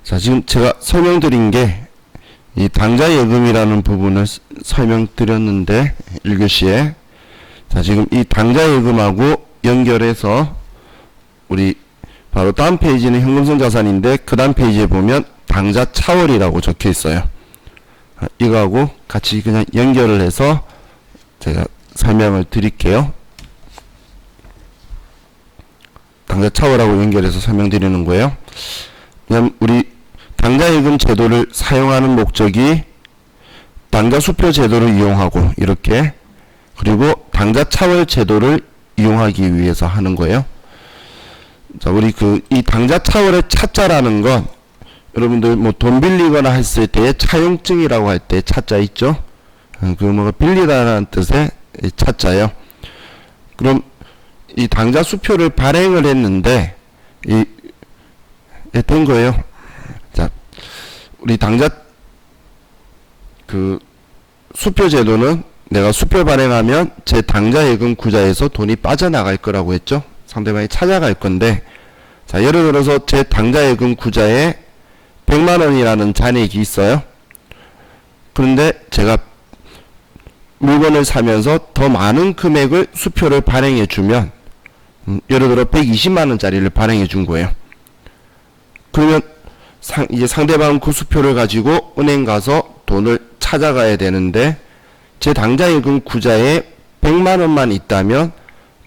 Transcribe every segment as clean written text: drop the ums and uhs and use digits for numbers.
자, 지금 제가 설명드린 게 이 당좌 예금이라는 부분을 설명드렸는데 1교시에 자, 지금 이 당좌 예금하고 연결해서 우리 바로 다음 페이지는 현금성 자산인데 그 다음 페이지에 보면 당좌 차월이라고 적혀 있어요. 이거하고 같이 그냥 연결을 해서 제가 설명을 드릴게요. 당좌 차월하고 연결해서 설명드리는 거예요. 그냥 우리 당좌 예금 제도를 사용하는 목적이 당좌 수표 제도를 이용하고 이렇게 그리고 당좌 차월 제도를 이용하기 위해서 하는 거예요. 자, 우리 이 당좌 차월의 차자라는 건 여러분들 뭐 돈 빌리거나 했을 때의 차용증이라고 할 때 차자 있죠? 뭐가 빌리다라는 뜻의 차자예요. 그럼 이 당좌 수표를 발행을 했는데 된 거예요. 자, 우리 당좌 수표 제도는 내가 수표 발행하면 제 당좌 예금 구좌에서 돈이 빠져나갈 거라고 했죠. 상대방이 찾아갈 건데, 자, 예를 들어서 제 당좌 예금 구좌에 100만원이라는 잔액이 있어요. 그런데 제가 물건을 사면서 더 많은 금액을 수표를 발행해 주면 예를 들어 120만원짜리를 발행해 준 거예요. 그러면 이제 상대방은 그 수표를 가지고 은행 가서 돈을 찾아가야 되는데 제 당좌 예금 구좌에 100만원만 있다면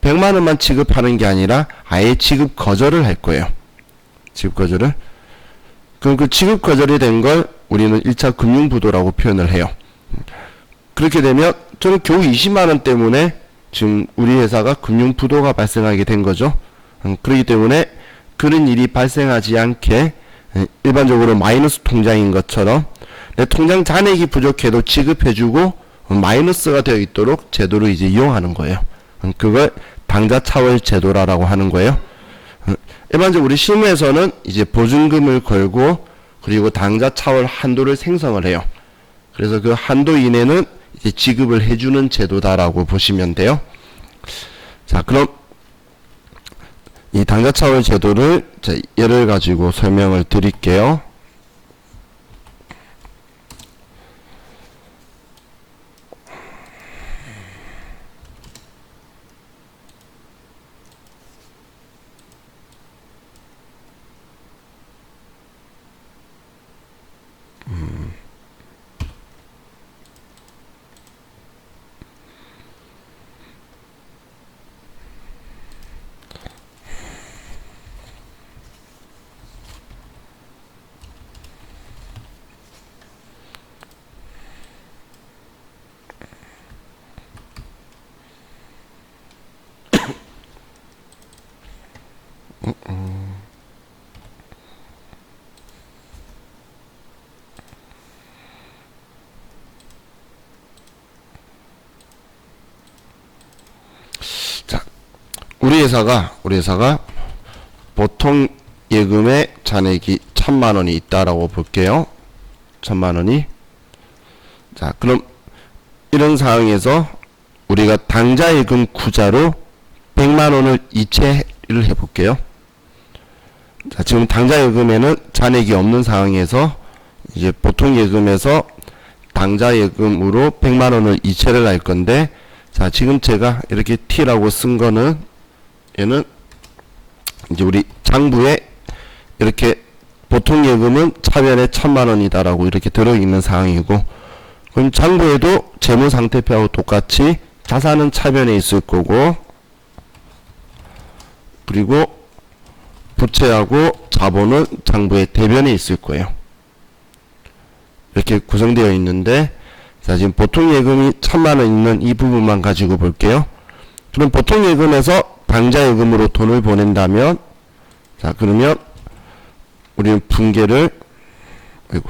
100만원만 지급하는 게 아니라 아예 지급 거절을 할 거예요. 지급 거절을. 그럼 그 지급 거절이 된 걸 우리는 1차 금융부도라고 표현을 해요. 그렇게 되면 저는 겨우 20만원 때문에 지금 우리 회사가 금융부도가 발생하게 된 거죠. 그렇기 때문에 그런 일이 발생하지 않게 일반적으로 마이너스 통장인 것처럼 내 통장 잔액이 부족해도 지급해주고 마이너스가 되어 있도록 제도를 이제 이용하는 거예요. 그걸 당좌 차월 제도라고 하는 거예요. 일반적으로 우리 실무에서는 이제 보증금을 걸고 그리고 당좌 차월 한도를 생성을 해요. 그래서 그 한도 이내는 이제 지급을 해주는 제도다라고 보시면 돼요. 자, 그럼 이 당좌 차월 제도를 예를 가지고 설명을 드릴게요. 자, 우리 회사가 보통 예금의 잔액이 1000만원이 있다라고 볼게요. 1000만원이. 자, 그럼 이런 상황에서 우리가 당좌 예금 구좌로 100만원을 이체를 해볼게요. 자, 지금 당좌 예금에는 잔액이 없는 상황에서 이제 보통 예금에서 당좌 예금으로 100만원을 이체를 할 건데, 자, 지금 제가 이렇게 T라고 쓴 거는 얘는 이제 우리 장부에 이렇게 보통 예금은 차변에 1000만원이다라고 이렇게 들어있는 상황이고, 그럼 장부에도 재무상태표하고 똑같이 자산은 차변에 있을 거고, 그리고 부채하고 자본은 장부의 대변에 있을 거예요. 이렇게 구성되어 있는데, 자, 지금 보통 예금이 1000만원 있는 이 부분만 가지고 볼게요. 그럼 보통 예금에서 당좌 예금으로 돈을 보낸다면, 자, 그러면 우리는 분계를, 아이고.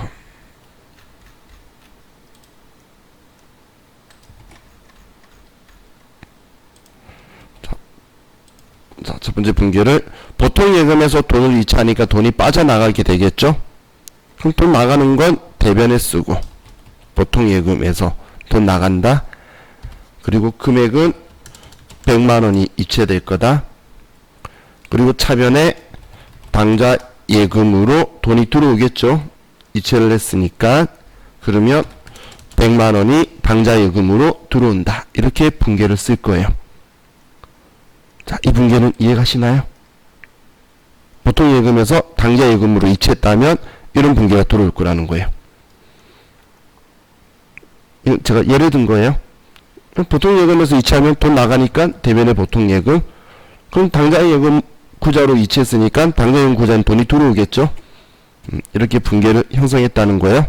자, 첫 번째 분계를 보통 예금에서 돈을 이체하니까 돈이 빠져나가게 되겠죠? 그럼 돈 나가는 건 대변에 쓰고, 보통 예금에서 돈 나간다. 그리고 금액은 100만원이 이체될 거다. 그리고 차변에 당좌 예금으로 돈이 들어오겠죠. 이체를 했으니까. 그러면 100만 원이 당좌 예금으로 들어온다. 이렇게 분계를 쓸 거예요. 자, 이 분계는 이해가시나요? 보통 예금에서 당좌 예금으로 이체했다면 이런 분계가 들어올 거라는 거예요. 이건 제가 예를 든 거예요. 보통 예금에서 이체하면 돈 나가니까 대변의 보통 예금. 그럼 당좌 예금 구자로 이체했으니까 당좌 예금 구자는 돈이 들어오겠죠. 이렇게 분계를 형성했다는 거예요.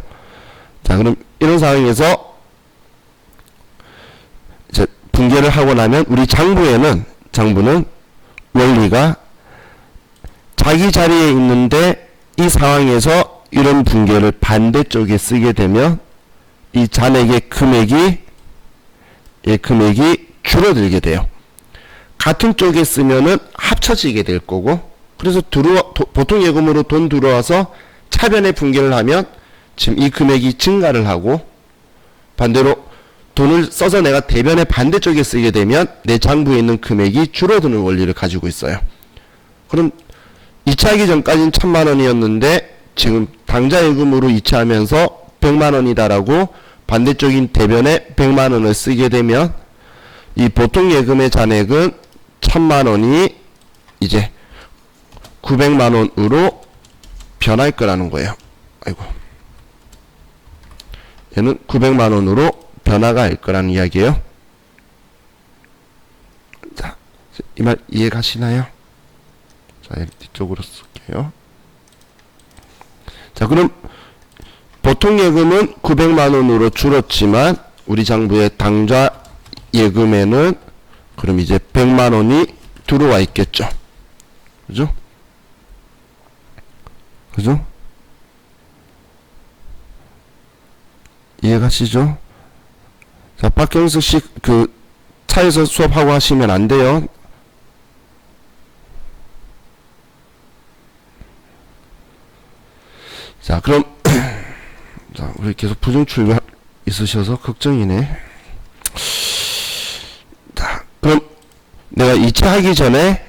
자, 그럼 이런 상황에서 이제 분계를 하고 나면 우리 장부는 원리가 자기 자리에 있는데 이 상황에서 이런 분계를 반대쪽에 쓰게 되면 이 잔액의 금액이 줄어들게 돼요. 같은 쪽에 쓰면은 합쳐지게 될 거고, 그래서 보통 예금으로 돈 들어와서 차변에 분계를 하면 지금 이 금액이 증가를 하고, 반대로 돈을 써서 내가 대변의 반대쪽에 쓰게 되면 내 장부에 있는 금액이 줄어드는 원리를 가지고 있어요. 그럼 이체하기 전까지는 1000만 원이었는데 지금 당좌 예금으로 이체하면서 100만 원이다라고 반대쪽인 대변에 100만 원을 쓰게 되면 이 보통 예금의 잔액은 1000만 원이 이제 900만 원으로 변할 거라는 거예요. 아이고. 얘는 900만 원으로 변화가 할 거라는 이야기예요. 자, 이 말 이해 가시나요? 자, 뒤쪽으로 쓸게요. 자, 그럼 보통 예금은 900만 원으로 줄었지만 우리 장부의 당좌 예금에는 그럼 이제 100만 원이 들어와 있겠죠. 그죠? 그죠? 이해가시죠? 자, 박경석 씨, 차에서 수업하고 하시면 안 돼요. 자, 그럼, 자, 우리 계속 부정출가 있으셔서 걱정이네. 자, 그럼 내가 이체하기 전에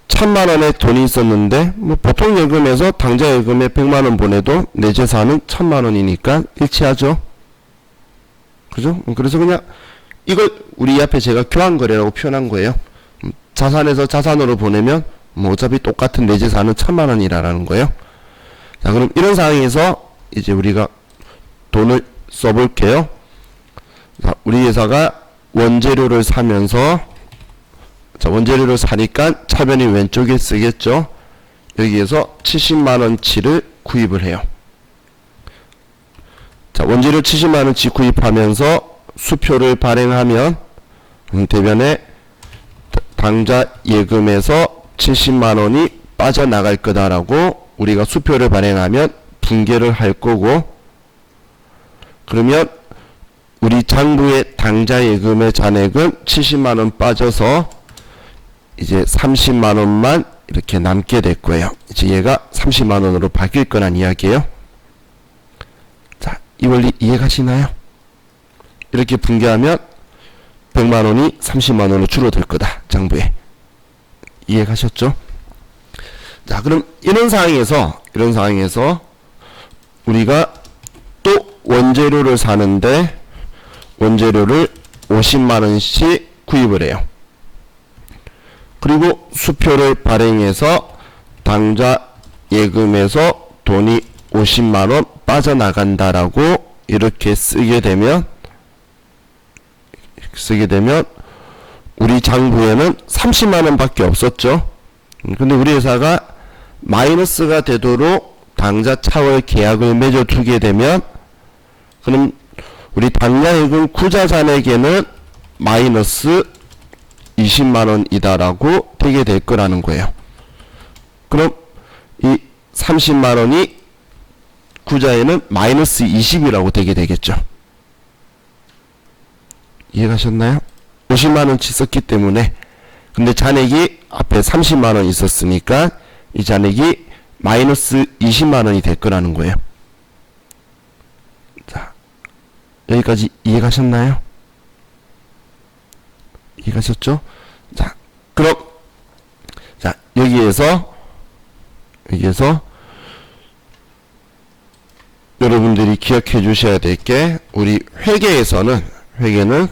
1000만 원의 돈이 있었는데, 뭐 보통 예금에서 당좌 예금에 100만 원 보내도 내 재산은 1000만 원이니까 일치하죠. 그죠? 그래서 그냥 이걸 우리 앞에 제가 교환거래라고 표현한 거예요. 자산에서 자산으로 보내면 뭐 어차피 똑같은 내 재산은 1000만 원이라는 거예요. 자, 그럼 이런 상황에서 이제 우리가 돈을 써볼게요. 자, 우리 회사가 원재료를 사면서, 자, 원재료를 사니까 차변이 왼쪽에 쓰겠죠. 여기에서 70만원치를 구입을 해요. 자, 원재료 70만원치 구입하면서 수표를 발행하면 대변에 당좌 예금에서 70만원이 빠져나갈 거다라고 우리가 수표를 발행하면 분계를 할 거고, 그러면 우리 장부의 당좌 예금의 잔액은 70만원 빠져서 이제 30만원만 이렇게 남게 될 거예요. 이제 얘가 30만원으로 바뀔 거란 이야기예요. 자, 이 원리 이해가시나요? 이렇게 분계하면 100만원이 30만원으로 줄어들 거다, 장부에. 이해가셨죠? 자, 그럼 이런 상황에서 우리가 또 원재료를 사는데 원재료를 50만원씩 구입을 해요. 그리고 수표를 발행해서 당좌 예금에서 돈이 50만원 빠져나간다라고 이렇게 쓰게 되면 우리 장부에는 30만원 밖에 없었죠. 근데 우리 회사가 마이너스가 되도록 당좌 차월 계약을 맺어두게 되면, 그럼 우리 당좌 예금 구자 잔액에는 마이너스 20만원이다라고 되게 될 거라는 거예요. 그럼 이 30만원이 구자에는 마이너스 20이라고 되게 되겠죠. 이해가셨나요? 50만원치 썼기 때문에. 근데 잔액이 앞에 30만원 있었으니까 이 잔액이 마이너스 20만원이 될 거라는 거예요. 자, 여기까지 이해가셨나요? 이해가셨죠? 자, 그럼 자, 여기에서 여러분들이 기억해 주셔야 될 게, 우리 회계는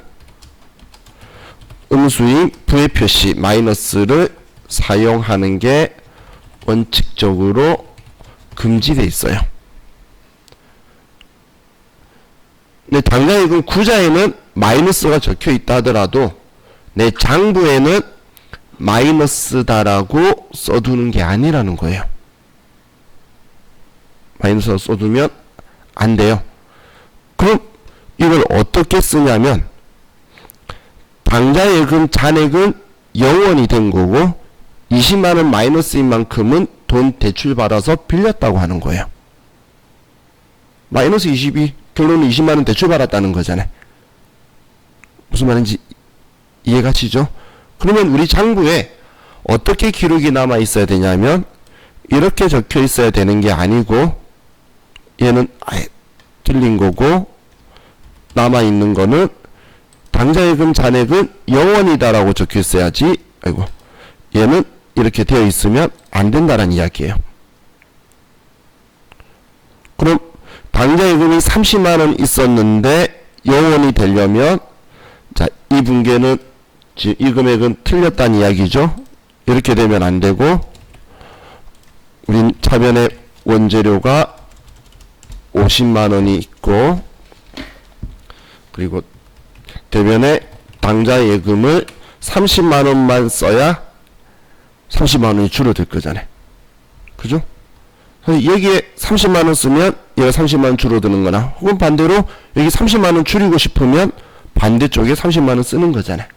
음수인 부의 표시 마이너스를 사용하는 게 원칙적으로 금지되어 있어요. 내 당좌이익은 구자에는 마이너스가 적혀 있다 하더라도 내 장부에는 마이너스다라고 써두는 게 아니라는 거예요. 마이너스를 써두면 안 돼요. 그럼 이걸 어떻게 쓰냐면, 당좌예금 잔액은 0원이 된 거고 20만원 마이너스인 만큼은 돈 대출 받아서 빌렸다고 하는 거예요. 마이너스 22, 결론은 20만원 대출 받았다는 거잖아요. 무슨 말인지 이해가시죠? 그러면 우리 장부에 어떻게 기록이 남아 있어야 되냐면, 이렇게 적혀 있어야 되는 게 아니고, 얘는 아예 틀린 거고, 남아 있는 거는 당좌예금 잔액은 0원이다 라고 적혀 있어야지, 아이고, 얘는 이렇게 되어 있으면 안 된다는 이야기예요. 그럼 당좌예금이 30만원 있었는데 0원이 되려면, 자, 이 분계는 지금 이 금액은 틀렸다는 이야기죠. 이렇게 되면 안 되고, 우린 차변에 원재료가 50만원이 있고, 그리고 대변에 당좌예금을 30만원만 써야 30만원이 줄어들 거잖아요. 그죠? 여기에 30만원 쓰면 얘가 30만원 줄어드는 거나, 혹은 반대로 여기 30만원 줄이고 싶으면 반대쪽에 30만원 쓰는 거잖아요.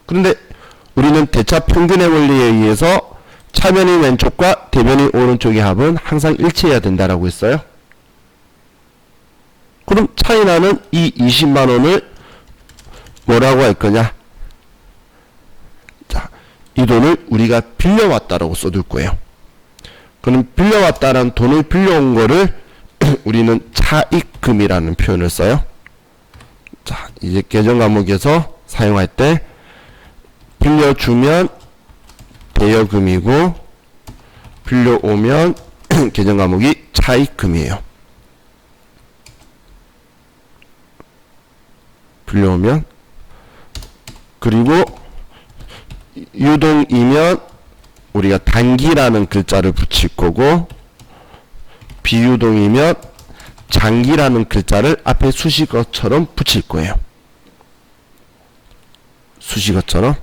그런데 우리는 대차 평균의 원리에 의해서 차변이 왼쪽과 대변이 오른쪽의 합은 항상 일치해야 된다라고 했어요. 그럼 차이나는 이 20만원을 뭐라고 할 거냐? 자, 이 돈을 우리가 빌려왔다라고 써둘 거예요. 그럼 빌려왔다라는 돈을 빌려온 거를 우리는 차익금이라는 표현을 써요. 자, 이제 계정 과목에서 사용할 때 빌려주면 대여금이고 빌려오면 계정 과목이 차익금이에요. 빌려오면, 그리고 유동이면 우리가 단기라는 글자를 붙일 거고, 비유동이면 장기라는 글자를 앞에 수식어처럼 붙일 거예요. 수식어처럼.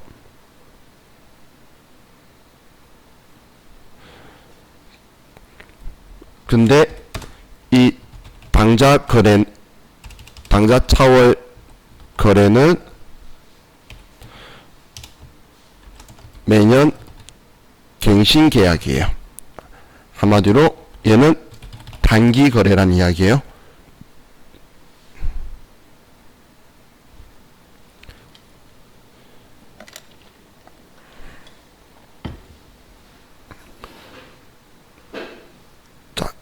근데 이 당좌 차월 거래는 매년 갱신 계약이에요. 한마디로 얘는 단기 거래란 이야기예요. 자,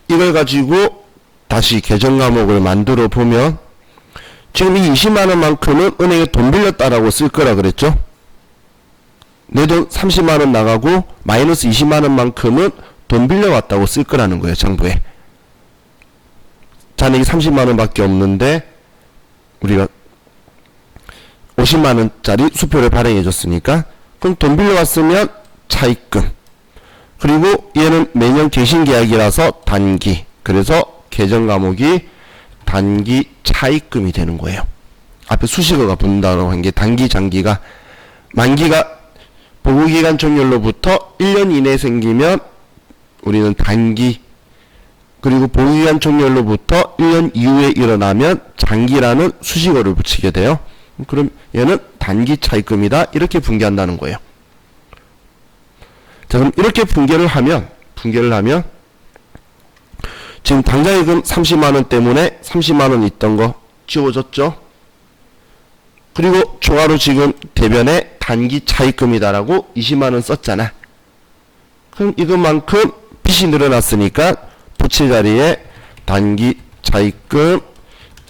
이걸 가지고 다시 계정 과목을 만들어 보면, 지금 이 20만원만큼은 은행에 돈 빌렸다라고 쓸 거라 그랬죠? 내 돈 30만원 나가고 마이너스 20만원만큼은 돈 빌려왔다고 쓸 거라는 거예요, 장부에. 잔액이 30만원 밖에 없는데 우리가 50만원짜리 수표를 발행해 줬으니까, 그럼 돈 빌려왔으면 차익금, 그리고 얘는 매년 갱신 계약이라서 단기, 그래서 계정 과목이 단기 차익금이 되는 거예요. 앞에 수식어가 붙는다고 한 게 단기, 장기가, 만기가 보고기간 종료로부터 1년 이내에 생기면 우리는 단기, 그리고 보고기간 종료로부터 1년 이후에 일어나면 장기라는 수식어를 붙이게 돼요. 그럼 얘는 단기 차익금이다, 이렇게 분개한다는 거예요. 자, 그럼 이렇게 분개를 하면 지금 당좌예금 30만원 때문에 30만원 있던 거 지워졌죠? 그리고 추가로 지금 대변에 단기 차익금이다라고 20만원 썼잖아. 그럼 이것만큼 빚이 늘어났으니까 부채 자리에 단기 차익금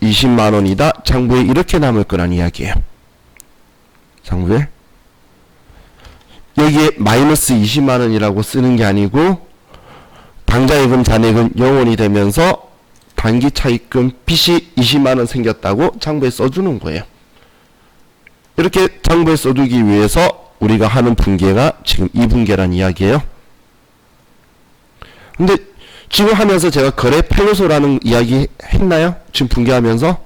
20만원이다. 장부에 이렇게 남을 거란 이야기예요. 장부에. 여기에 마이너스 20만원이라고 쓰는 게 아니고, 당좌예금 잔액은 0원이 되면서 단기 차입금 빚이 20만원 생겼다고 장부에 써주는 거예요. 이렇게 장부에 써두기 위해서 우리가 하는 분계가 지금 이 분계란 이야기예요. 근데 지금 하면서 제가 거래 판료소라는 이야기 했나요? 지금 분계하면서?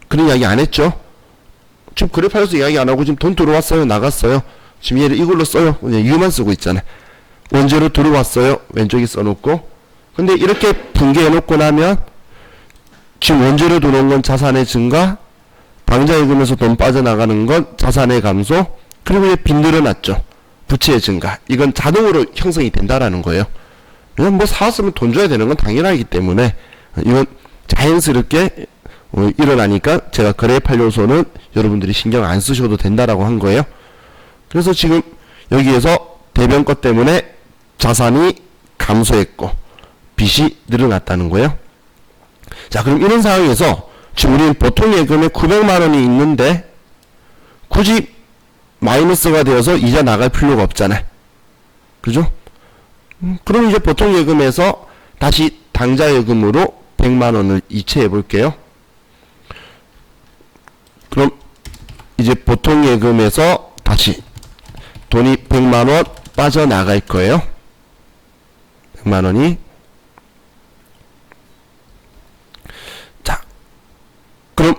그런 이야기 안 했죠? 지금 거래 판료소 이야기 안 하고 지금 돈 들어왔어요? 나갔어요? 지금 얘를 이걸로 써요? 그냥 U만 쓰고 있잖아요. 원재료 들어왔어요? 왼쪽에 써놓고. 근데 이렇게 분계해놓고 나면 지금 원재료 들어온 건 자산의 증가, 당좌예금에서 돈 빠져나가는 건 자산의 감소, 그리고 이제 빚 늘어났죠. 부채의 증가. 이건 자동으로 형성이 된다라는 거예요. 그냥 뭐 사왔으면 돈 줘야 되는 건 당연하기 때문에 이건 자연스럽게 일어나니까 제가 거래 판료소는 여러분들이 신경 안 쓰셔도 된다라고 한 거예요. 그래서 지금 여기에서 대변 것 때문에 자산이 감소했고 빚이 늘어났다는 거예요. 자, 그럼 이런 상황에서 지금 우리는 보통 예금에 900만 원이 있는데 굳이 마이너스가 되어서 이자 나갈 필요가 없잖아요. 그죠? 그럼 이제 보통 예금에서 다시 당좌 예금으로 100만 원을 이체해 볼게요. 그럼 이제 보통 예금에서 다시 돈이 100만 원 빠져나갈 거예요. 100만 원이. 자, 그럼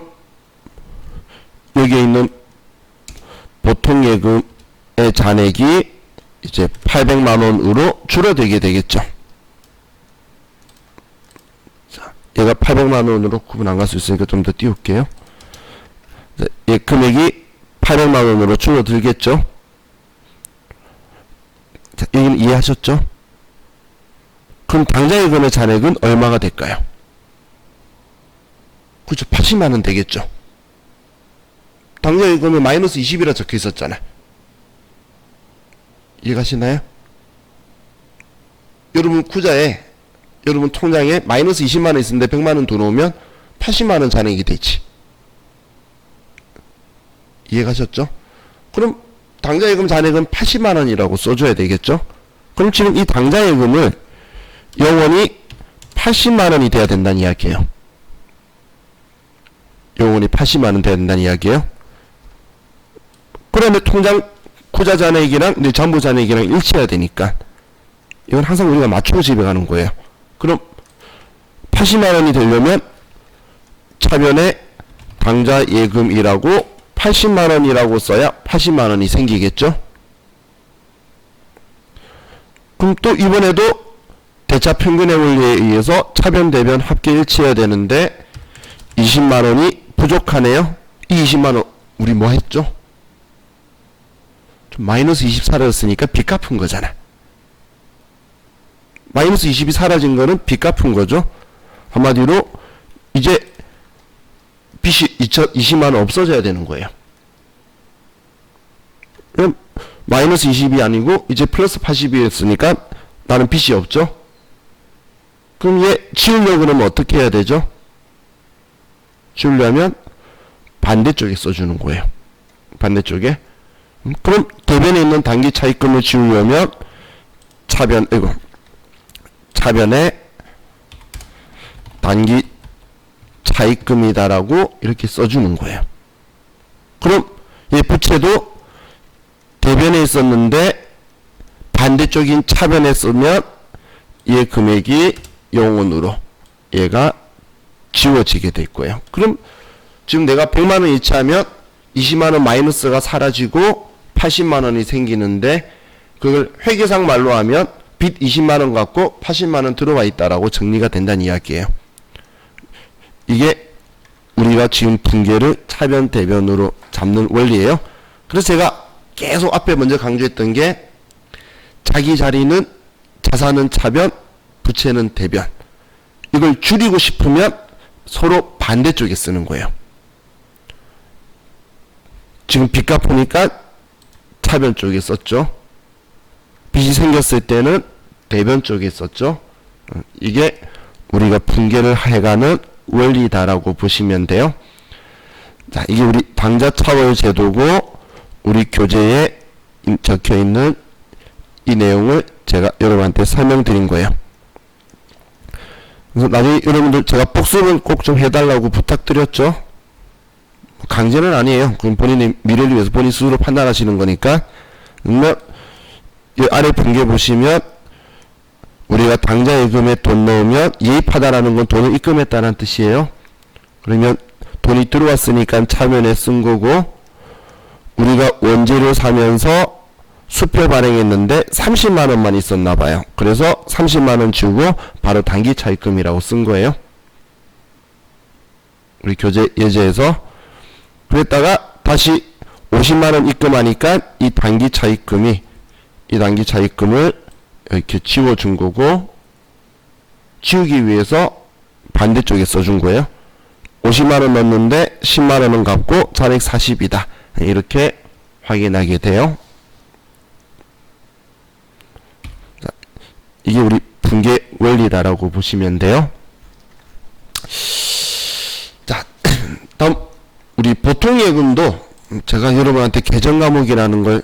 여기에 있는 보통 예금의 잔액이 이제 800만 원으로 줄어들게 되겠죠. 자, 얘가 800만 원으로 구분 안 갈 수 있으니까 좀 더 띄울게요. 자, 얘 금액이 800만 원으로 줄어들겠죠. 자, 여기는 이해하셨죠? 그럼 당좌예금의 잔액은 얼마가 될까요? 그렇죠. 80만 원 되겠죠. 당좌예금에 마이너스 20이라 적혀 있었잖아요. 이해가시나요? 여러분 구자에, 여러분 통장에 마이너스 20만 원 있는데 100만 원 들어오면 80만 원 잔액이 되지. 이해가셨죠? 그럼 당좌예금 잔액은 80만 원이라고 써줘야 되겠죠? 그럼 지금 이 당좌예금을 영원히 80만 원이 돼야 된다는 이야기예요. 영원히 80만 원 돼야 된다는 이야기예요. 그러면 통장 구자 잔액이랑 내 잔부 잔액이랑 일치해야 되니까 이건 항상 우리가 맞추고 집에 가는 거예요. 그럼 80만 원이 되려면 차변에 당좌 예금이라고 80만 원이라고 써야 80만 원이 생기겠죠? 그럼 또 이번에도 대차 평균의 원리에 의해서 차변 대변 합계 일치해야 되는데 20만 원이 부족하네요. 이 20만 원 우리 뭐 했죠? 좀 마이너스 20 사라졌으니까 빚 갚은 거잖아. 마이너스 20이 사라진 거는 빚 갚은 거죠. 한마디로 이제 빚이 20만 원 없어져야 되는 거예요. 그럼 마이너스 20이 아니고 이제 플러스 80이었으니까 나는 빚이 없죠. 그럼 얘 지우려고 그러면 어떻게 해야 되죠? 지우려면 반대쪽에 써주는 거예요. 반대쪽에. 그럼 대변에 있는 단기 차입금을 지우려면 차변에 단기 차입금이다라고 이렇게 써주는 거예요. 그럼 이 부채도 대변에 있었는데 반대쪽인 차변에 쓰면 얘 금액이 0원으로 얘가 지워지게 될 거예요. 그럼 지금 내가 100만 원 이체하면 20만 원 마이너스가 사라지고 80만 원이 생기는데 그걸 회계상 말로 하면 빚 20만 원 갖고 80만 원 들어와 있다라고 정리가 된다는 이야기예요. 이게 우리가 지금 분계를 차변 대변으로 잡는 원리예요. 그래서 제가 계속 앞에 먼저 강조했던 게 자기 자리는 자산은 차변, 부채는 대변. 이걸 줄이고 싶으면 서로 반대쪽에 쓰는 거예요. 지금 빚 갚으니까 차변 쪽에 썼죠. 빚이 생겼을 때는 대변 쪽에 썼죠. 이게 우리가 분계를 해가는 원리다라고 보시면 돼요. 자, 이게 우리 당좌차월 제도고 우리 교재에 적혀 있는 이 내용을 제가 여러분한테 설명드린 거예요. 그래서 나중에 여러분들 제가 복습은 꼭 좀 해달라고 부탁드렸죠. 강제는 아니에요. 그럼 본인의 미래를 위해서 본인 스스로 판단하시는 거니까. 그러면 이 아래 분계 보시면 우리가 당좌 예금에 돈 넣으면 예입하다라는 건 돈을 입금했다는 뜻이에요. 그러면 돈이 들어왔으니까 차면에 쓴 거고, 우리가 원재료 사면서 수표 발행했는데 30만원만 있었나 봐요. 그래서 30만원 주고 바로 단기 차입금이라고 쓴 거예요. 우리 교재 예제에서. 그랬다가 다시 50만원 입금하니까 이 단기 차입금을 이렇게 지워준 거고, 지우기 위해서 반대쪽에 써준 거예요. 50만원 넣었는데 10만원은 갚고 잔액 40이다. 이렇게 확인하게 돼요. 자, 이게 우리 분계 원리다라고 보시면 돼요. 자, 다음 우리 보통예금도 제가 여러분한테 계정 과목이라는 걸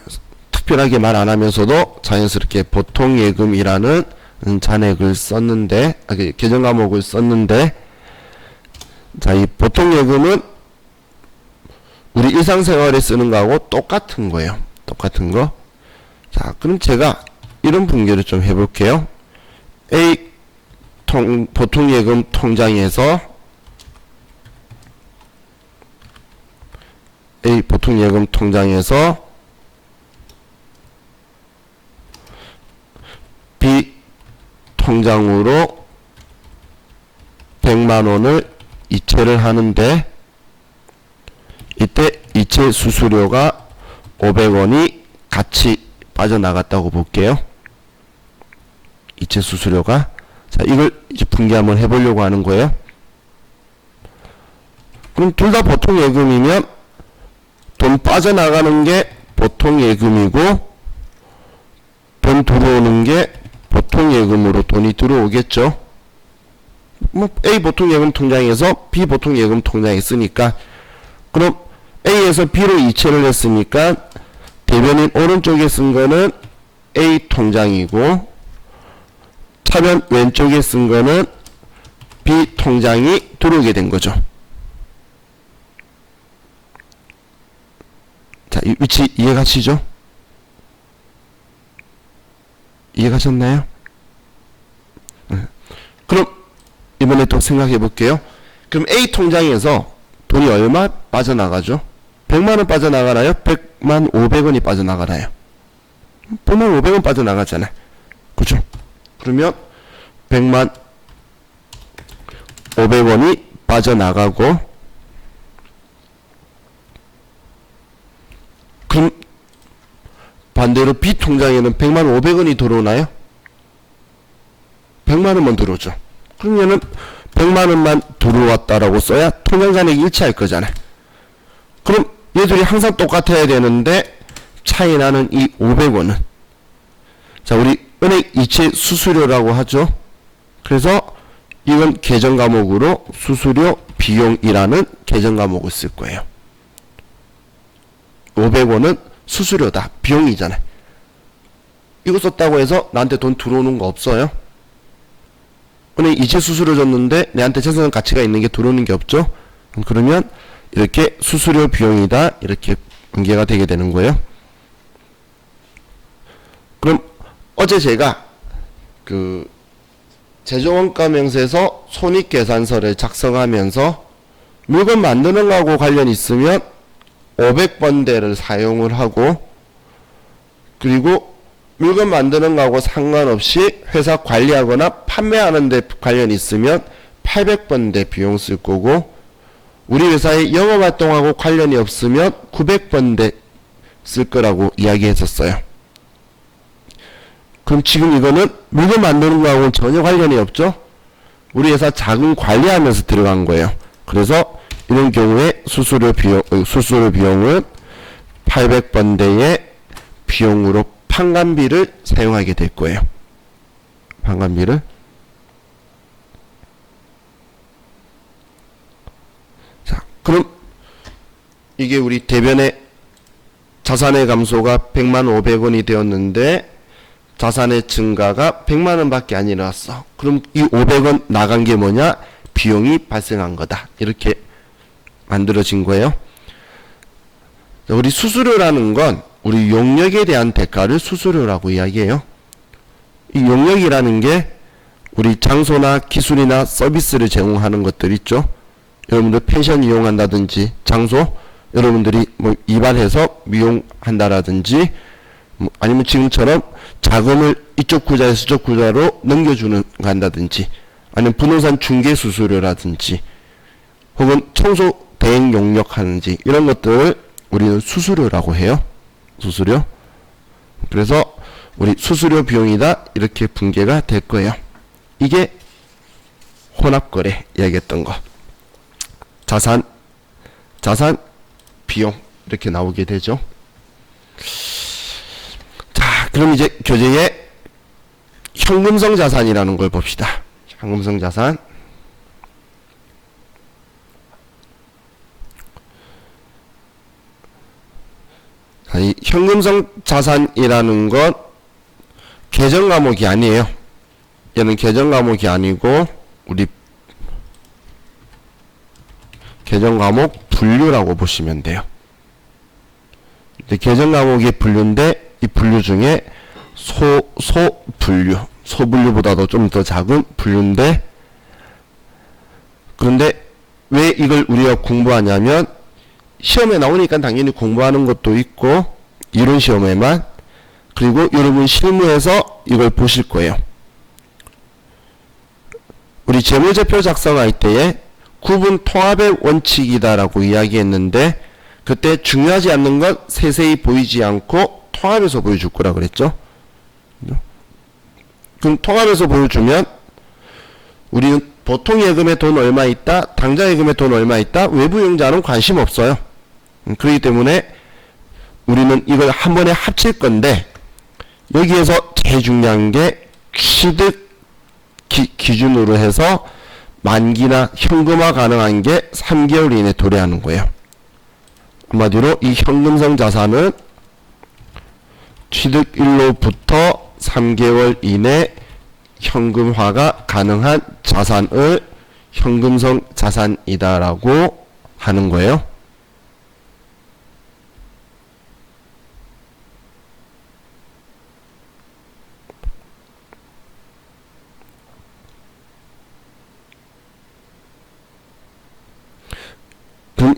특별하게 말 안 하면서도 자연스럽게 보통예금이라는 잔액을 썼는데, 계정 과목을 썼는데, 자, 이 보통예금은 우리 일상생활에 쓰는 거하고 똑같은 거예요. 똑같은 거. 자, 그럼 제가 이런 분개를 좀 해볼게요. A 보통예금 통장에서 A 보통예금 통장에서 B 통장으로 100만원을 이체를 하는데, 이때 이체 수수료가 500원이 같이 빠져나갔다고 볼게요. 이체 수수료가. 자, 이걸 이제 분개 한번 해보려고 하는 거예요. 그럼 둘 다 보통예금이면 돈 빠져나가는 게 보통예금이고 돈 들어오는 게 보통예금으로 돈이 들어오겠죠. 뭐 A 보통예금 통장에서 B 보통예금 통장에 쓰니까, 그럼 A에서 B로 이체를 했으니까 대변인 오른쪽에 쓴 거는 A 통장이고 차변 왼쪽에 쓴 거는 B 통장이 들어오게 된 거죠. 자, 이 위치 이해가시죠? 이해가셨나요? 그럼 이번에 또 생각해 볼게요. 그럼 A 통장에서 돈이 얼마 빠져나가죠? 100만원 빠져나가나요? 100만 500원이 빠져나가나요? 100만 500원 빠져나가잖아요. 그죠? 그러면 100만 500원이 빠져나가고, 그럼 반대로 B 통장에는 100만 500원이 들어오나요? 100만원만 들어오죠. 그러면은 100만원만 들어왔다라고 써야 통장 잔액이 일치할 거잖아요. 그럼 얘들이 항상 똑같아야 되는데 차이 나는 이 500원은, 자, 우리 은행 이체 수수료라고 하죠. 그래서 이건 계정 과목으로 수수료 비용이라는 계정 과목을 쓸 거예요. 500원은 수수료다. 비용이잖아요. 이거 썼다고 해서 나한테 돈 들어오는 거 없어요. 은행 이체 수수료 줬는데 내한테 재산 가치가 있는 게 들어오는 게 없죠. 그러면 이렇게 수수료 비용이다. 이렇게 분개가 되게 되는 거예요. 그럼 어제 제가 그 제조원가 명세서 손익계산서를 작성하면서 물건 만드는 거하고 관련 있으면 500번대를 사용을 하고, 그리고 물건 만드는 거하고 상관없이 회사 관리하거나 판매하는 데 관련 있으면 800번대 비용 쓸 거고, 우리 회사의 영업활동하고 관련이 없으면 900번대 쓸 거라고 이야기했었어요. 그럼 지금 이거는 물건 만드는 거하고는 전혀 관련이 없죠? 우리 회사 자금 관리하면서 들어간 거예요. 그래서 이런 경우에 수수료 비용은 800번대의 비용으로 판관비를 사용하게 될 거예요. 판관비를. 자, 그럼 이게 우리 대변의 자산의 감소가 100만 500원이 되었는데 자산의 증가가 100만원 밖에 안 일어났어. 그럼 이 500원 나간 게 뭐냐? 비용이 발생한 거다. 이렇게 만들어진 거예요. 우리 수수료라는 건 우리 용역에 대한 대가를 수수료라고 이야기해요. 이 용역이라는 게 우리 장소나 기술이나 서비스를 제공하는 것들 있죠. 여러분들 펜션 이용한다든지 장소 여러분들이 뭐 이발해서 미용한다라든지 뭐 아니면 지금처럼 자금을 이쪽 구자에서 저쪽 구자로 넘겨주는 간다든지 아니면 부동산 중개 수수료라든지 혹은 청소 대행 용역 하는지 이런 것들을 우리는 수수료라고 해요. 수수료. 그래서 우리 수수료 비용이다 이렇게 분계가 될 거예요. 이게 혼합거래 이야기했던 거. 자산 비용 이렇게 나오게 되죠. 자, 그럼 이제 교재에 현금성 자산이라는 걸 봅시다. 현금성 자산. 이 현금성 자산이라는 건 계정 과목이 아니에요. 얘는 계정 과목이 아니고 우리 계정 과목 분류라고 보시면 돼요. 계정 과목이 분류인데 이 분류 중에 소분류, 소분류보다도 좀 더 작은 분류인데 그런데 왜 이걸 우리가 공부하냐면 시험에 나오니까 당연히 공부하는 것도 있고 이론 시험에만 그리고 여러분 실무에서 이걸 보실 거예요. 우리 재무제표 작성할 때에 구분 통합의 원칙이다라고 이야기했는데 그때 중요하지 않는 건 세세히 보이지 않고 통합해서 보여줄 거라 그랬죠. 그럼 통합해서 보여주면 우리는 보통 예금에 돈 얼마 있다, 당좌 예금에 돈 얼마 있다, 외부 융자는 관심 없어요. 그렇기 때문에 우리는 이걸 한 번에 합칠 건데 여기에서 제일 중요한 게 취득 기준으로 해서 만기나 현금화 가능한 게 3개월 이내 도래하는 거예요. 한마디로 이 현금성 자산은 취득일로부터 3개월 이내 현금화가 가능한 자산을 현금성 자산이다라고 하는 거예요. 그럼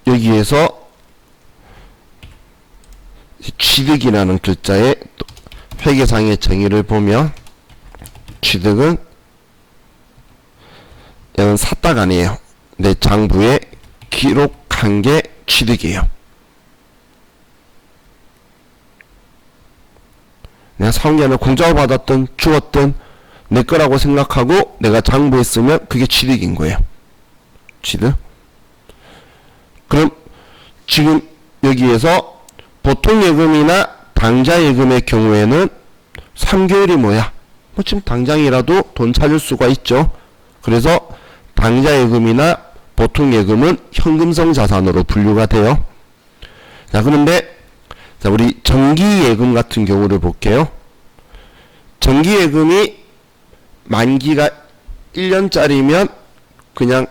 여기에서 취득이라는 글자의 회계상의 정의를 보면 취득은 얘는 샀다가 아니에요. 내 장부에 기록한 게 취득이에요. 내가 사온 게 아니라 공짜로 받았든 주었든 내 거라고 생각하고 내가 장부에 쓰면 그게 취득인 거예요. 취득. 그럼 지금 여기에서 보통 예금이나 당좌 예금의 경우에는 3개월이 뭐야? 뭐 지금 당장이라도 돈 찾을 수가 있죠. 그래서 당좌 예금이나 보통 예금은 현금성 자산으로 분류가 돼요. 자, 그런데 자, 우리 정기 예금 같은 경우를 볼게요. 정기 예금이 만기가 1년짜리면 그냥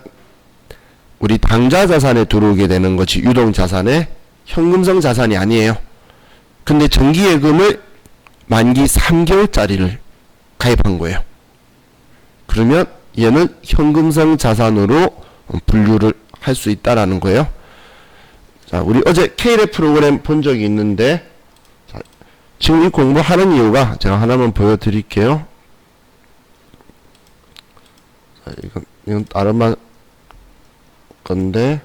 우리 당좌 자산에 들어오게 되는 거지 유동 자산에 현금성 자산이 아니에요. 근데 정기 예금을 만기 3개월짜리를 가입한 거예요. 그러면 얘는 현금성 자산으로 분류를 할 수 있다라는 거예요. 자, 우리 어제 K랩 프로그램 본 적이 있는데 자, 지금 이 공부하는 이유가 제가 하나만 보여드릴게요. 자, 이건 다른 건데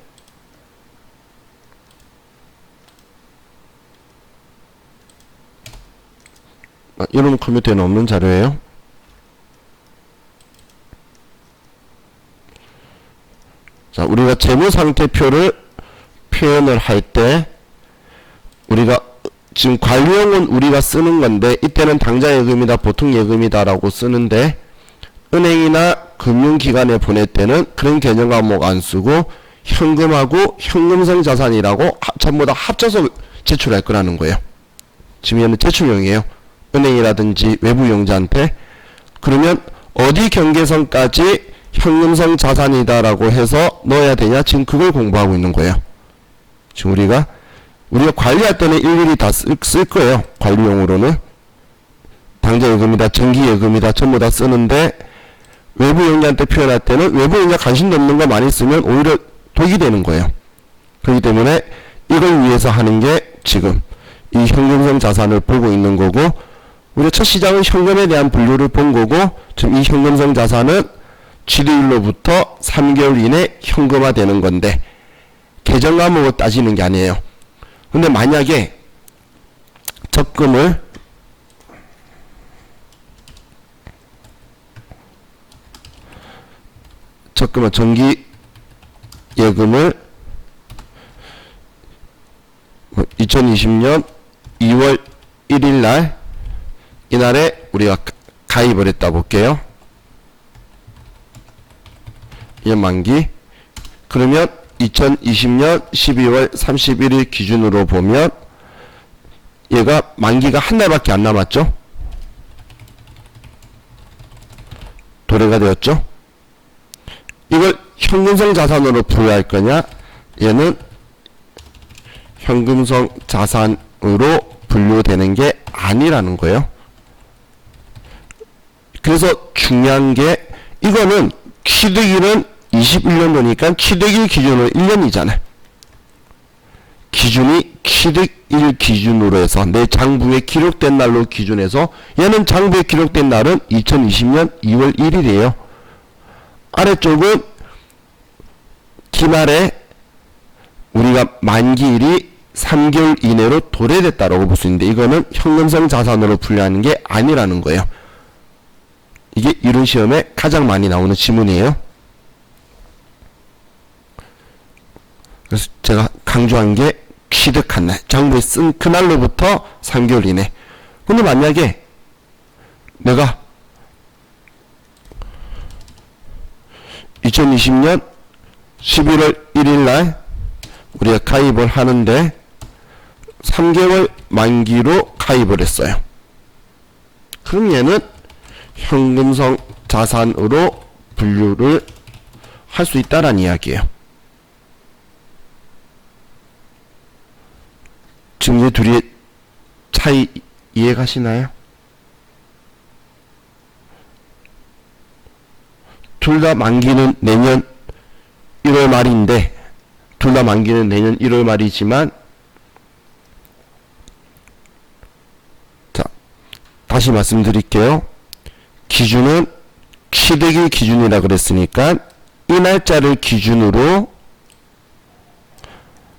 이런 컴퓨터에는 없는 자료예요. 자, 우리가 재무상태표를 표현을 할 때 우리가 지금 관리용은 우리가 쓰는 건데 이때는 당좌예금이다 보통예금이다 라고 쓰는데 은행이나 금융기관에 보낼 때는 그런 개념 과목 안 쓰고 현금하고 현금성 자산이라고 전부 다 합쳐서 제출할 거라는 거예요. 지금 얘는 제출용이에요. 은행이라든지 외부 이용자한테. 그러면 어디 경계선까지 현금성 자산이다라고 해서 넣어야 되냐? 지금 그걸 공부하고 있는 거예요. 지금 우리가 관리할 때는 일일이 다 쓸 거예요. 관리용으로는 당좌예금이다, 정기예금이다 전부 다 쓰는데, 외부 이용자한테 표현할 때는 외부 이용자 관심도 없는 거 많이 쓰면 오히려 독이 되는 거예요. 그렇기 때문에 이걸 위해서 하는 게 지금 이 현금성 자산을 보고 있는 거고, 우리가 첫 시장은 현금에 대한 분류를 본 거고, 지금 이 현금성 자산은 취득일로부터 3개월 이내 현금화 되는 건데 계정 과목을 따지는 게 아니에요. 근데 만약에 적금을 정기 예금을 2020년 2월 1일 날 이날에 우리가 가입을 했다 볼게요. 2년 만기. 그러면 2020년 12월 31일 기준으로 보면 얘가 만기가 한 달밖에 안 남았죠. 도래가 되었죠. 이걸 현금성 자산으로 부여할 거냐? 얘는 현금성 자산으로 분류되는 게 아니라는 거예요. 그래서 중요한 게, 이거는 취득일은 21년도니까 취득일 기준으로 1년이잖아요. 기준이 취득일 기준으로 해서 내 장부에 기록된 날로 기준해서, 얘는 장부에 기록된 날은 2020년 2월 1일이에요. 아래쪽은 기말에 우리가 만기일이 3개월 이내로 도래됐다라고 볼 수 있는데, 이거는 현금성 자산으로 분류하는 게 아니라는 거예요. 이게 이론 시험에 가장 많이 나오는 지문이에요. 그래서 제가 강조한 게 취득한 날, 장부에 쓴 그날로부터 3개월 이내. 근데 만약에 내가 2020년 11월 1일 날 우리가 가입을 하는데 3개월 만기로 가입을 했어요. 그럼 얘는 현금성 자산으로 분류를 할 수 있다라는 이야기예요. 지금 이 둘의 차이 이해가시나요? 둘 다 만기는 내년 1월 말인데, 둘 다 만기는 내년 1월 말이지만, 자, 다시 말씀드릴게요. 기준은 취득일 기준이라 그랬으니까 이 날짜를 기준으로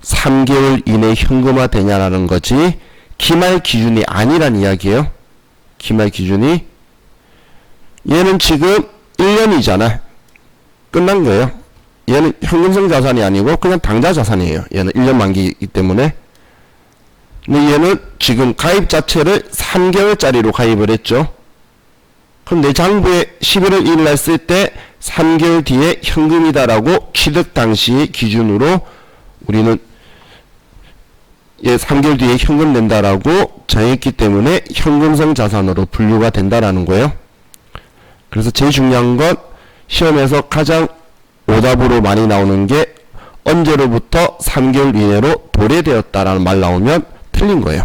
3개월 이내 현금화 되냐라는 거지, 기말 기준이 아니란 이야기예요. 기말 기준이. 얘는 지금 1년이잖아. 끝난 거예요. 얘는 현금성 자산이 아니고 그냥 당좌 자산이에요. 얘는 1년 만기이기 때문에. 근데 얘는 지금 가입 자체를 3개월짜리로 가입을 했죠. 그럼 내 장부에 11월 1일 날 쓸 때 3개월 뒤에 현금이다라고 취득 당시 기준으로 우리는 얘 3개월 뒤에 현금 낸다라고 정했기 때문에 현금성 자산으로 분류가 된다라는 거예요. 그래서 제일 중요한 건 시험에서 가장 오답으로 많이 나오는 게 언제로부터 3개월 이내로 도래되었다라는 말 나오면 틀린 거예요.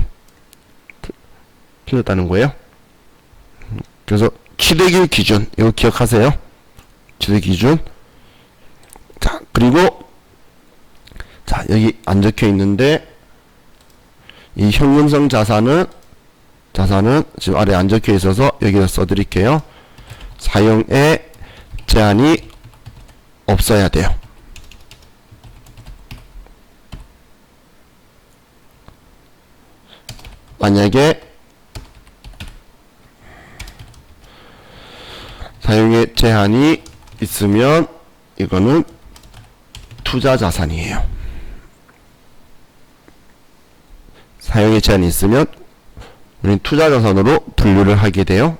틀렸다는 거예요. 그래서 취득일 기준, 이거 기억하세요. 취득 기준. 자, 그리고 자, 여기 안 적혀 있는데 이 현금성 자산은 지금 아래 안 적혀 있어서 여기다 써드릴게요. 사용에 제한이 없어야 돼요. 만약에 사용에 제한이 있으면 이거는 투자 자산이에요. 사용에 제한이 있으면 우리는 투자 자산으로 분류를 하게 돼요.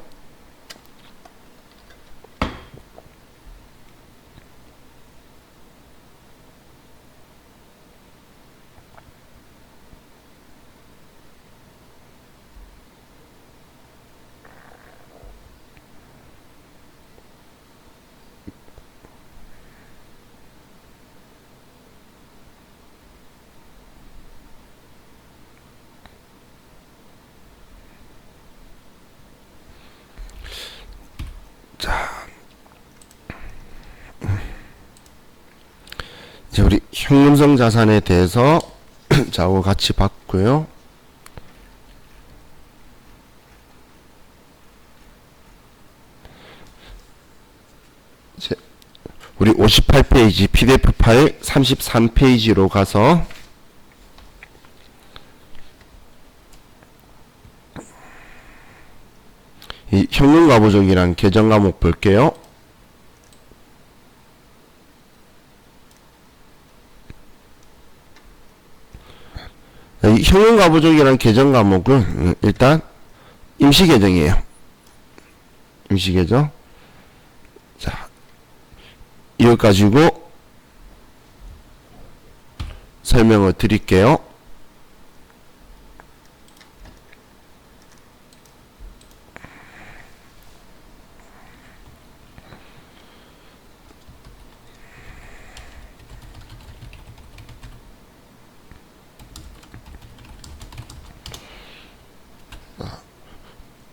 현금성 자산에 대해서 자하고 같이 봤고요. 이제 우리 58페이지 PDF 파일 33페이지로 가서 이 현금가부족이란 계정 과목 볼게요. 이 현금가부족이란 계정 과목은 일단 임시계정이에요. 임시계정. 자, 이거 가지고 설명을 드릴게요.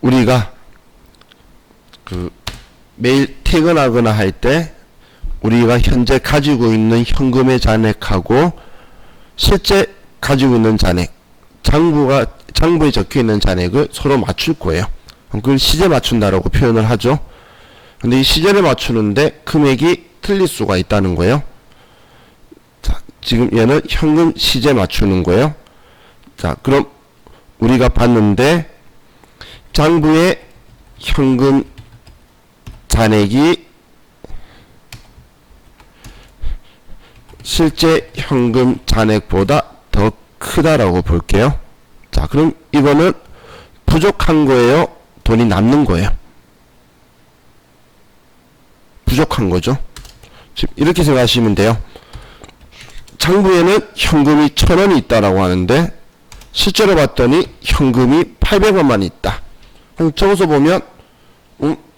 우리가 매일 퇴근하거나 할 때 우리가 현재 가지고 있는 현금의 잔액하고 실제 가지고 있는 잔액, 장부에 적혀 있는 잔액을 서로 맞출 거예요. 그걸 시제 맞춘다라고 표현을 하죠. 근데 이 시제를 맞추는데 금액이 틀릴 수가 있다는 거예요. 자, 지금 얘는 현금 시제 맞추는 거예요. 자, 그럼 우리가 봤는데 장부의 현금 잔액이 실제 현금 잔액보다 더 크다라고 볼게요. 자, 그럼 이거는 부족한 거예요? 돈이 남는 거예요? 부족한 거죠. 지금 이렇게 생각하시면 돼요. 장부에는 현금이 1000원이 있다라고 하는데 실제로 봤더니 현금이 800원만 있다. 그럼 적어서 보면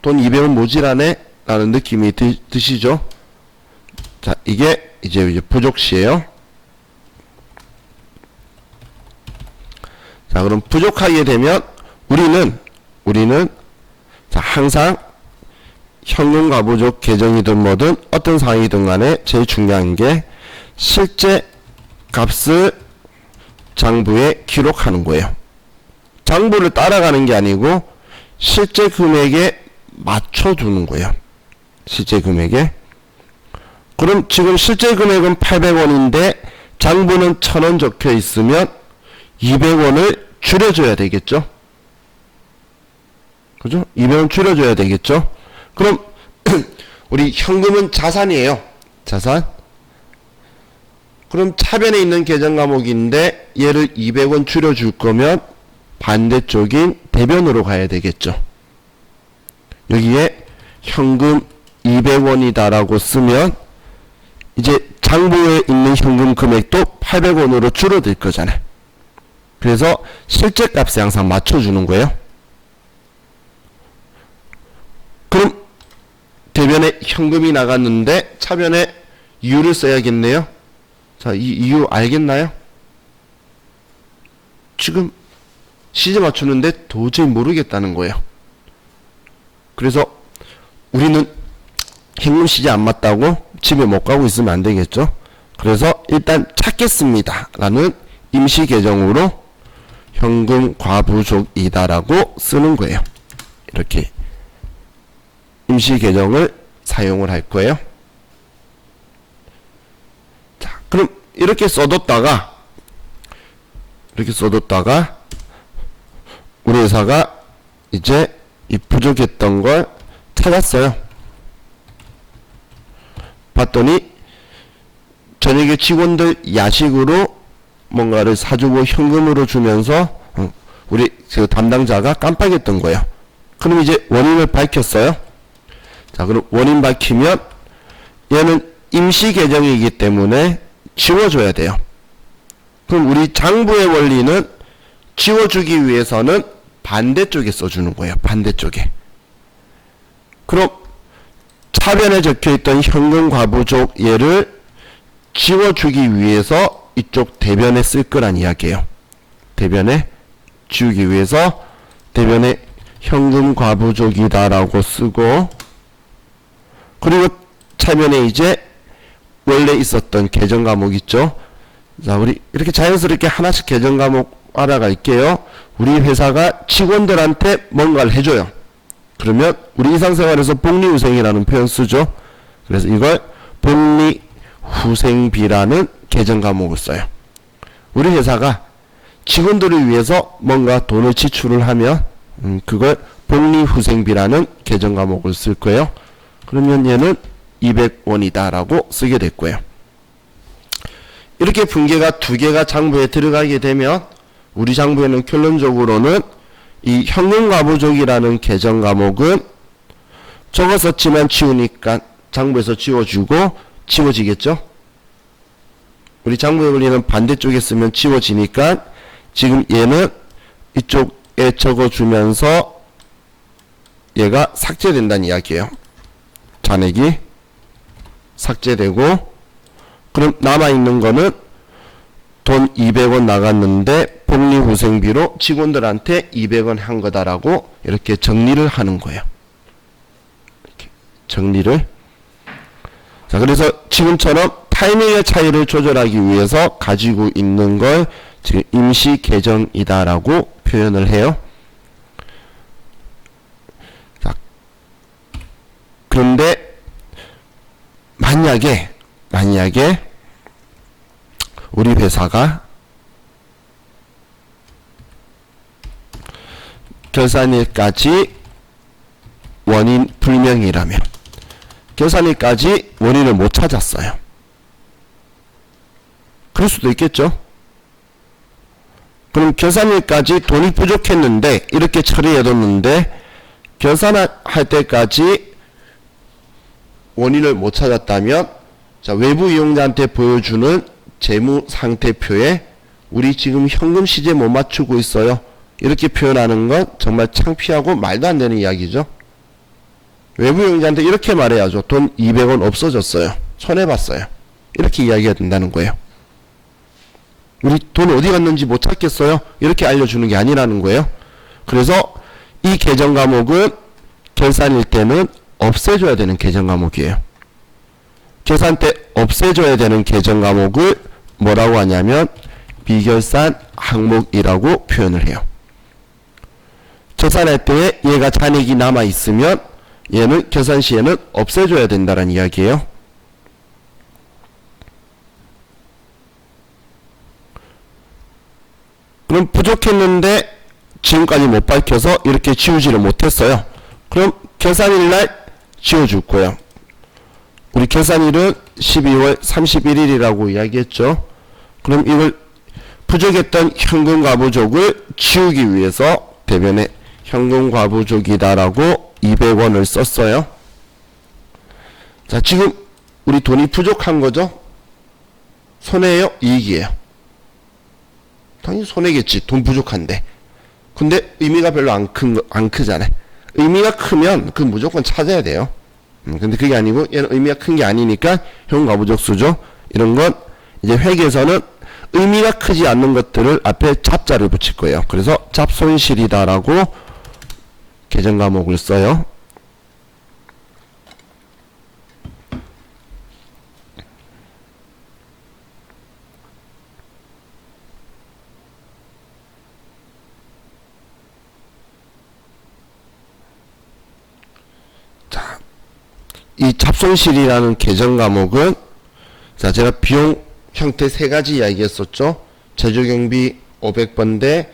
돈 200원 모자라네 라는 느낌이 드시죠. 자, 이게 이제 부족시에요. 자, 그럼 부족하게 되면 우리는 자, 항상 현금가부족 계정이든 뭐든 어떤 상황이든 간에 제일 중요한 게 실제 값을 장부에 기록하는 거예요. 장부를 따라가는 게 아니고 실제 금액에 맞춰두는 거예요. 실제 금액에. 그럼 지금 실제 금액은 800원인데 장부는 1000원 적혀 있으면 200원을 줄여줘야 되겠죠. 그죠? 200원 줄여줘야 되겠죠. 그럼 우리 현금은 자산이에요. 자산. 그럼 차변에 있는 계정 과목인데 얘를 200원 줄여줄 거면 반대쪽인 대변으로 가야 되겠죠. 여기에 현금 200원이다 라고 쓰면 이제 장부에 있는 현금 금액도 800원으로 줄어들 거잖아요. 그래서 실제 값에 항상 맞춰주는 거예요. 그럼 대변에 현금이 나갔는데 차변에 이유를 써야겠네요. 자, 이 이유 알겠나요? 지금 시제 맞추는데 도저히 모르겠다는 거예요. 그래서 우리는 현금 시제 안 맞다고 집에 못 가고 있으면 안 되겠죠. 그래서 일단 찾겠습니다 라는 임시 계정으로 현금 과부족이다 라고 쓰는 거예요. 이렇게 임시 계정을 사용을 할 거예요. 자, 그럼 이렇게 써뒀다가 우리 회사가 이제 이 부족했던 걸 찾았어요. 봤더니 저녁에 직원들 야식으로 뭔가를 사주고 현금으로 주면서 우리 그 담당자가 깜빡했던 거예요. 그럼 이제 원인을 밝혔어요. 자, 그럼 원인 밝히면 얘는 임시 계정이기 때문에 지워줘야 돼요. 그럼 우리 장부의 원리는 지워주기 위해서는 반대쪽에 써주는 거예요. 반대쪽에. 그럼 차변에 적혀있던 현금 과부족 얘를 지워주기 위해서 이쪽 대변에 쓸 거란 이야기예요. 대변에 지우기 위해서 대변에 현금 과부족이다 라고 쓰고, 그리고 차변에 이제 원래 있었던 계정 과목 있죠. 자, 우리 이렇게 자연스럽게 하나씩 계정 과목 알아갈게요. 우리 회사가 직원들한테 뭔가를 해줘요. 그러면 우리 일상생활에서 복리후생이라는 표현 쓰죠. 그래서 이걸 복리후생비라는 계정 과목을 써요. 우리 회사가 직원들을 위해서 뭔가 돈을 지출을 하면 그걸 복리후생비라는 계정 과목을 쓸 거예요. 그러면 얘는 200원이다 라고 쓰게 됐고요. 이렇게 분계가 두 개가 장부에 들어가게 되면 우리 장부에는 결론적으로는 이 현금과부족이라는 계정 과목은 저거 썼지만 지우니까 장부에서 지워주고 지워지겠죠. 우리 장부에 걸리는 반대쪽에 쓰면 지워지니까 지금 얘는 이쪽에 적어주면서 얘가 삭제된다는 이야기예요. 잔액이 삭제되고, 그럼 남아있는 거는 돈 200원 나갔는데 복리후생비로 직원들한테 200원 한 거다라고 이렇게 정리를 하는 거예요. 이렇게 정리를. 자, 그래서 지금처럼 타이밍의 차이를 조절하기 위해서 가지고 있는 걸 지금 임시 계정이다라고 표현을 해요. 자, 그런데 만약에 우리 회사가 결산일까지 원인 불명이라면, 결산일까지 원인을 못 찾았어요. 그럴 수도 있겠죠. 그럼 결산일까지 돈이 부족했는데 이렇게 처리해뒀는데 결산할 때까지 원인을 못 찾았다면, 자, 외부 이용자한테 보여주는 재무상태표에 우리 지금 현금 시제 못 맞추고 있어요, 이렇게 표현하는 건 정말 창피하고 말도 안 되는 이야기죠. 외부 이용자한테 이렇게 말해야죠. 돈 200원 없어졌어요, 손해봤어요, 이렇게 이야기가 된다는 거예요. 우리 돈 어디 갔는지 못 찾겠어요, 이렇게 알려주는 게 아니라는 거예요. 그래서 이 계정 과목은 결산일 때는 없애줘야 되는 계정 과목이에요. 결산 때 없애줘야 되는 계정 과목을 뭐라고 하냐면 비결산 항목이라고 표현을 해요. 결산할 때에 얘가 잔액이 남아 있으면 얘는 결산 시에는 없애줘야 된다는 이야기예요. 그럼 부족했는데 지금까지 못 밝혀서 이렇게 지우지를 못했어요. 그럼 결산일날 지워줄 거예요. 우리 결산일은 12월 31일이라고 이야기했죠. 그럼 이걸 부족했던 현금과부족을 지우기 위해서 대변에 현금과부족이다라고 200원을 썼어요. 자, 지금 우리 돈이 부족한 거죠? 손해예요? 이익이에요? 당연히 손해겠지, 돈 부족한데. 근데 의미가 별로 안 크잖아요. 의미가 크면 그 무조건 찾아야 돼요. 근데 그게 아니고 얘는 의미가 큰 게 아니니까 현금과부족 쓰죠. 이런 건 이제 회계에서는 의미가 크지 않는 것들을 앞에 잡자를 붙일 거예요. 그래서 잡손실이다라고 계정 과목을 써요. 이 잡손실이라는 계정 과목은, 자, 제가 비용 형태 세 가지 이야기했었죠. 제조경비 500번대,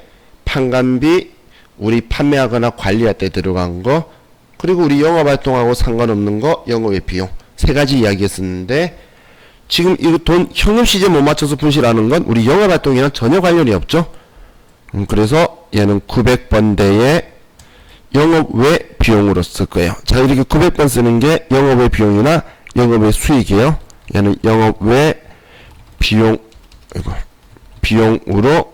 판관비, 우리 판매하거나 관리할 때 들어간 거, 그리고 우리 영업활동하고 상관없는 거, 영업의 비용, 세 가지 이야기했었는데, 지금 이거 돈 현금 시제 못 맞춰서 분실하는 건 우리 영업활동이랑 전혀 관련이 없죠. 그래서 얘는 900번대에 영업 외 비용으로 쓸 거예요. 자, 이렇게 900번 쓰는 게 영업외 비용이나 영업외 수익이에요. 얘는 영업 외 비용으로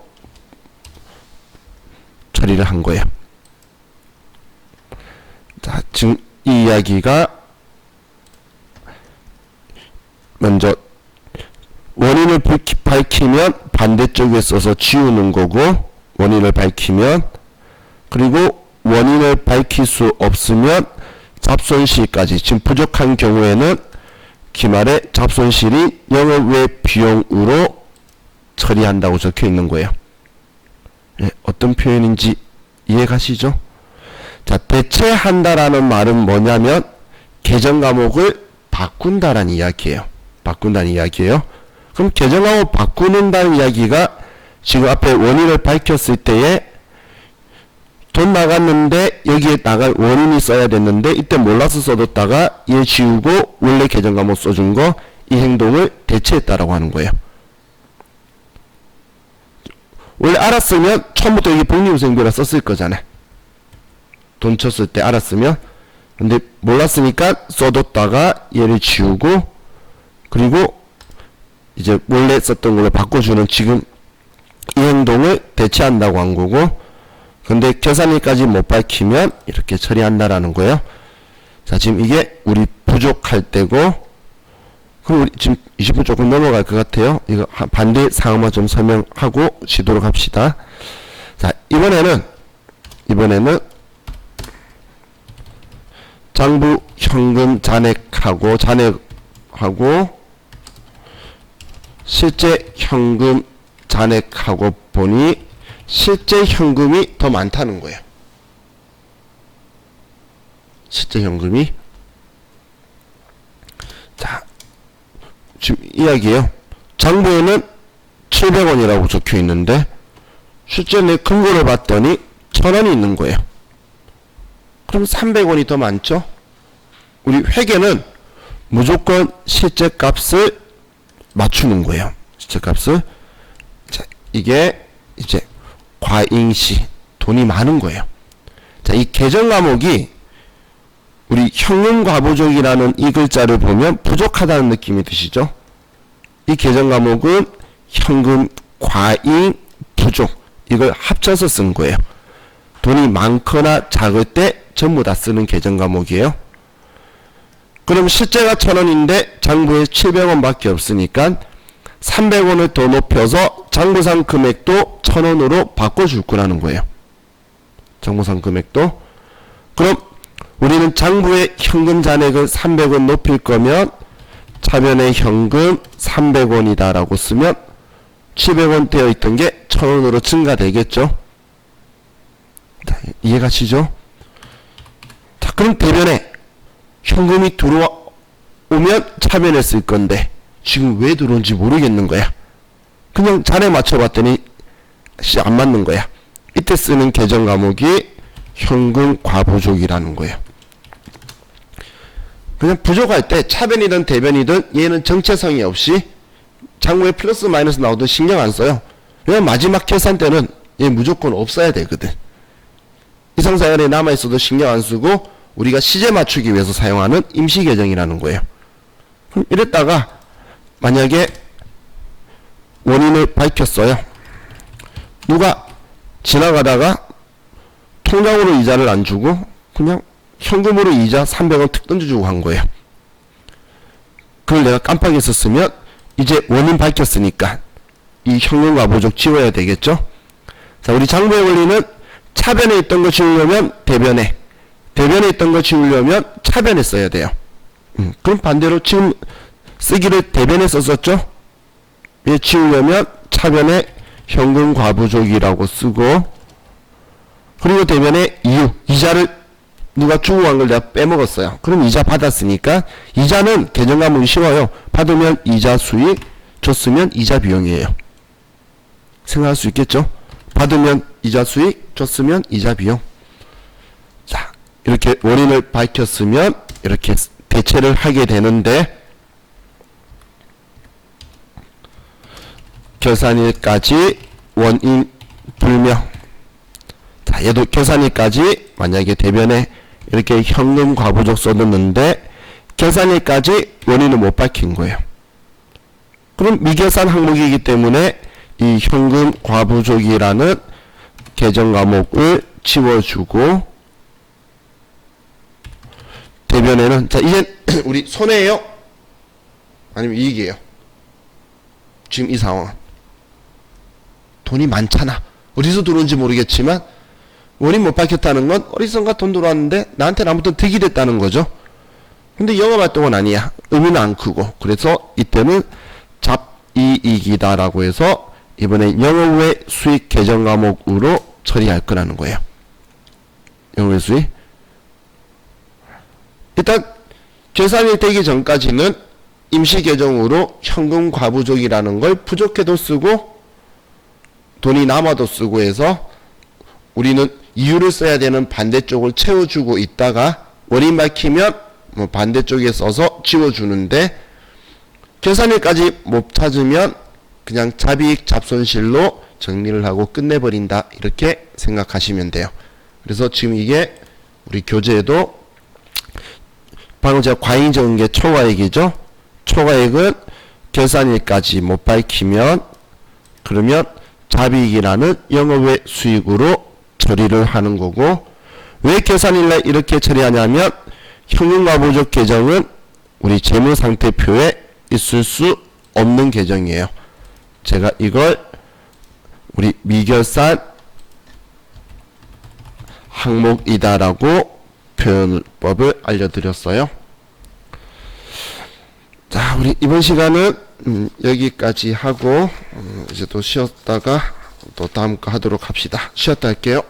처리를 한 거예요. 자, 지금 이 이야기가 먼저 원인을 밝히면 반대쪽에 써서 지우는 거고, 원인을 밝히면, 그리고 원인을 밝힐 수 없으면 잡손실까지, 지금 부족한 경우에는 기말에 잡손실이 영업외 비용으로 처리한다고 적혀 있는 거예요. 예, 어떤 표현인지 이해가시죠? 자, 대체한다라는 말은 뭐냐면 계정 과목을 바꾼다라는 이야기예요. 바꾼다는 이야기예요. 그럼 계정 과목 바꾸는다는 이야기가 지금 앞에 원인을 밝혔을 때에 돈 나갔는데 여기에 나갈 원인이 써야 됐는데 이때 몰라서 써뒀다가 얘 지우고 원래 계정 과목 써준 거 이 행동을 대체했다라고 하는 거예요. 원래 알았으면 처음부터 여기 복리후생비라 썼을 거잖아. 돈 쳤을 때 알았으면. 근데 몰랐으니까 써뒀다가 얘를 지우고 그리고 이제 원래 썼던 걸로 바꿔주는 지금 이 행동을 대체한다고 한 거고, 근데 계산일까지 못 밝히면 이렇게 처리한다라는 거예요. 자, 지금 이게 우리 부족할 때고, 그럼 우리 지금 20분 조금 넘어갈 것 같아요. 이거 반대 상황만 좀 설명하고 쉬도록 합시다. 자, 이번에는 장부 현금 잔액하고 실제 현금 잔액하고 보니 실제 현금이 더 많다는 거예요. 실제 현금이. 자, 지금 이야기예요. 장부에는 700원이라고 적혀 있는데 실제 내 금고를 봤더니 1000원이 있는 거예요. 그럼 300원이 더 많죠? 우리 회계는 무조건 실제 값을 맞추는 거예요. 실제 값을. 자, 이게 이제 과잉시 돈이 많은 거예요. 자, 이 계정 과목이 우리 현금 과부족이라는 이 글자를 보면 부족하다는 느낌이 드시죠? 이 계정 과목은 현금 과잉 부족 이걸 합쳐서 쓴 거예요. 돈이 많거나 작을 때 전부 다 쓰는 계정 과목이에요. 그럼 실제가 1000원인데 장부에 700원 밖에 없으니까 300원을 더 높여서 장부상 금액도 1000원으로 바꿔줄 거라는 거예요. 장부상 금액도. 그럼 우리는 장부의 현금 잔액을 300원 높일 거면 차변의 현금 300원이다 라고 쓰면 700원 되어 있던 게 1000원으로 증가되겠죠. 자, 이해가시죠? 자, 그럼 대변에 현금이 들어오면 차변에 쓸 건데 지금 왜 들어온지 모르겠는 거야. 그냥 잔에 맞춰봤더니 안 맞는 거야. 이때 쓰는 계정 과목이 현금 과부족이라는 거예요. 그냥 부족할 때 차변이든 대변이든 얘는 정체성이 없이 장부에 플러스 마이너스 나오든 신경 안 써요. 왜냐면 마지막 계산 때는 얘 무조건 없어야 되거든. 이상사연에 남아있어도 신경 안 쓰고 우리가 시제 맞추기 위해서 사용하는 임시계정이라는 거예요. 그럼 이랬다가 만약에 원인을 밝혔어요. 누가 지나가다가 통장으로 이자를 안 주고 그냥 현금으로 이자 300원 툭 던져주고 한 거예요. 그걸 내가 깜빡했었으면 이제 원인 밝혔으니까 이 현금 과부족 지워야 되겠죠. 자, 우리 장부의 원리는 차변에 있던 거 지우려면 대변에, 대변에 있던 거 지우려면 차변에 써야 돼요. 그럼 반대로 지금 쓰기를 대변에 썼었죠. 얘 지우려면 차변에 현금 과부족이라고 쓰고, 그리고 대변에 이유, 이자를 누가 주고 간 걸 내가 빼먹었어요. 그럼 이자 받았으니까 이자는 계정 과목이 쉬워요. 받으면 이자 수익, 줬으면 이자 비용이에요. 생각할 수 있겠죠? 받으면 이자 수익, 줬으면 이자 비용. 자, 이렇게 원인을 밝혔으면 이렇게 대체를 하게 되는데, 결산일까지 원인 불명. 자, 얘도 결산일까지 만약에 대변에 이렇게 현금 과부족 써뒀는데 결산일까지 원인을 못 밝힌 거예요. 그럼 미결산 항목이기 때문에 이 현금 과부족이라는 계정 과목을 지워주고, 대변에는 자, 이제 우리 손해예요? 아니면 이익이에요? 지금 이 상황은 돈이 많잖아. 어디서 들어온지 모르겠지만 원인 못 밝혔다는 건 어디선가 돈 들어왔는데 나한테는 아무튼 득이 됐다는 거죠. 근데 영업활동은 아니야. 의미는 안 크고. 그래서 이때는 잡이익이다라고 해서 이번에 영업 외 수익 계정 과목으로 처리할 거라는 거예요. 영업 외 수익. 일단 계산이 되기 전까지는 임시 계정으로 현금 과부족이라는 걸 부족해도 쓰고 돈이 남아도 쓰고 해서 우리는 이유를 써야 되는 반대쪽을 채워주고 있다가 원인 밝히면 뭐 반대쪽에 써서 지워주는데 계산일까지 못 찾으면 그냥 잡이익 잡손실로 정리를 하고 끝내버린다 이렇게 생각하시면 돼요. 그래서 지금 이게 우리 교재에도 방금 제가 과잉 적은 게 초과액이죠. 초과액은 계산일까지 못 밝히면 그러면 잡이익이라는 영업외 수익으로 처리를 하는 거고 왜 계산일날 이렇게 처리하냐면 현금과부족 계정은 우리 재무상태표에 있을 수 없는 계정이에요. 제가 이걸 우리 미결산 항목이다라고 표현법을 알려드렸어요. 자, 우리 이번 시간은 여기까지 하고 이제 또 쉬었다가 또 다음 거 하도록 합시다. 쉬었다 할게요.